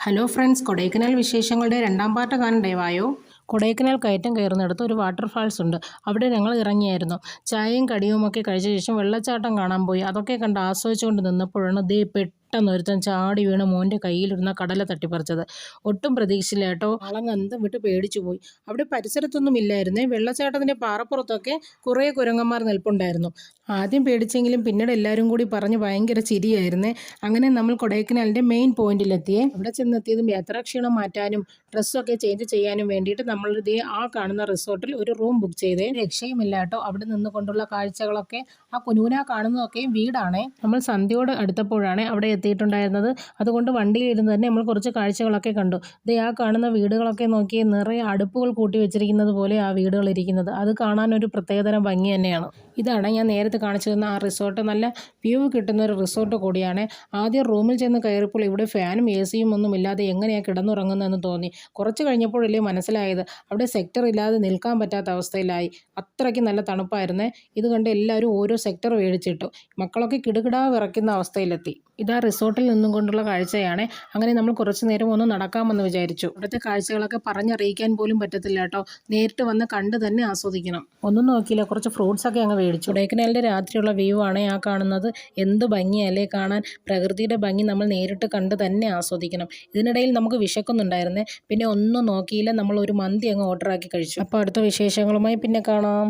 Hello friends, Kodaikanal വിശേഷങ്ങളുടെ രണ്ടാം part കാണാൻ ദയവായോ. കൊടൈക്കനാൽ കയറ്റം കയറുന്നിടത്ത് ഒരു വാട്ടർഫാൾസ് ഉണ്ട്. അവിടെ ഞങ്ങൾ ഇറങ്ങിയായിരുന്നു. ചായയും കടിയുമൊക്കെ കഴിച്ച ശേഷം വെള്ളച്ചാട്ടം കാണാൻ പോയി. അതൊക്കെ കണ്ട് ആസ്വദിച്ചുകൊണ്ട് നിന്നപ്പോഴാണ് ദേ പെട്ടെന്ന് ഒരുത്തൻ ചാടി വീണ് മോൻ്റെ കയ്യിലിരുന്ന കടല തട്ടിപ്പറിച്ചത്. ഒട്ടും പ്രതീക്ഷിച്ചില്ല കേട്ടോ. ആളങ്ങ് അന്തം വിട്ട് പേടിച്ചു പോയി. അവിടെ പരിസരത്തൊന്നും ഇല്ലായിരുന്നേ. വെള്ളച്ചാട്ടത്തിൻ്റെ പാറപ്പുറത്തൊക്കെ കുറേ കുരങ്ങന്മാർ നിൽപ്പുണ്ടായിരുന്നു. ആദ്യം പേടിച്ചെങ്കിലും പിന്നീട് എല്ലാവരും കൂടി പറഞ്ഞ് ഭയങ്കര ചിരിയായിരുന്നേ. അങ്ങനെ നമ്മൾ കൊടൈക്കനാലിൻ്റെ മെയിൻ പോയിന്റിലെത്തിയേ. അവിടെ ചെന്നെത്തിയതും യാത്രാക്ഷീണം മാറ്റാനും ഡ്രസ്സൊക്കെ ചേഞ്ച് ചെയ്യാനും വേണ്ടിയിട്ട് നമ്മൾ ഇതേ ആ കാണുന്ന റിസോർട്ടിൽ ഒരു റൂം ബുക്ക് ചെയ്തേ. രക്ഷയുമില്ല കേട്ടോ. അവിടെ നിന്നുകൊണ്ടുള്ള കാഴ്ചകളൊക്കെ ആ കുനുകുന കാണുന്നതൊക്കെ വീടാണേ. നമ്മൾ സന്ധ്യയോട് അടുത്തപ്പോഴാണ് അവിടെ എത്തിയിട്ടുണ്ടായിരുന്നത്. അതുകൊണ്ട് വണ്ടിയിലിരുന്ന് തന്നെ നമ്മൾ കുറച്ച് കാഴ്ചകളൊക്കെ കണ്ടു. ദേ ആ കാണുന്ന വീടുകളൊക്കെ നോക്കി നിറയെ അടുപ്പുകൾ കൂട്ടി വെച്ചിരിക്കുന്നത് പോലെ ആ വീടുകൾ ഇരിക്കുന്നത്. അത് കാണാനൊരു പ്രത്യേകതരം ഭംഗി തന്നെയാണ്. ഇതാണ് ഞാൻ നേരത്തെ കാണിച്ചു തന്ന ആ റിസോർട്ട്. നല്ല വ്യൂ കിട്ടുന്ന ഒരു റിസോർട്ട് കൂടിയാണ്. ആദ്യം റൂമിൽ ചെന്ന് കയറിയപ്പോൾ ഇവിടെ ഫാനും എ സിയും ഒന്നും ഇല്ലാതെ എങ്ങനെയാണ് കിടന്നുറങ്ങുന്നതെന്ന് തോന്നി. കുറച്ച് കഴിഞ്ഞപ്പോഴല്ലേ മനസ്സിലായത് അവിടെ സെക്ടർ ഇല്ലാതെ നിൽക്കാൻ പറ്റാത്ത അവസ്ഥയിലായി. അത്രയ്ക്ക് നല്ല തണുപ്പായിരുന്നേ. ഇത് കണ്ട് എല്ലാവരും ഓരോ സെക്ടർ മേടിച്ചിട്ടു. മക്കളൊക്കെ കിടുകിടാ വിറയ്ക്കുന്ന അവസ്ഥയിലെത്തി. ഇതാ റിസോർട്ടിൽ നിന്നും കൊണ്ടുള്ള കാഴ്ചയാണ്. അങ്ങനെ നമ്മൾ കുറച്ച് നേരം ഒന്ന് നടക്കാമെന്ന് വിചാരിച്ചു. ഇവിടുത്തെ കാഴ്ചകളൊക്കെ പറഞ്ഞറിയിക്കാൻ പോലും പറ്റത്തില്ല കേട്ടോ. നേരിട്ട് വന്ന് കണ്ട് തന്നെ ആസ്വദിക്കണം. ഒന്നും നോക്കിയില്ല, കുറച്ച് ഫ്രൂട്ട്സൊക്കെ അങ്ങ് മേടിച്ചു. കൊടൈക്കനാലിൻ്റെ രാത്രിയുള്ള വ്യൂ ആണ് ആ കാണുന്നത്. എന്ത് ഭംഗിയല്ലേ കാണാൻ. പ്രകൃതിയുടെ ഭംഗി നമ്മൾ നേരിട്ട് കണ്ട് തന്നെ ആസ്വദിക്കണം. ഇതിനിടയിൽ നമുക്ക് വിശക്കുന്നുണ്ടായിരുന്നേ. പിന്നെ ഒന്നും നോക്കിയില്ല, നമ്മൾ ഒരു മന്തി അങ്ങ് ഓർഡറാക്കി കഴിച്ചു. അപ്പോൾ അടുത്ത വിശേഷങ്ങളുമായി പിന്നെ കാണാം.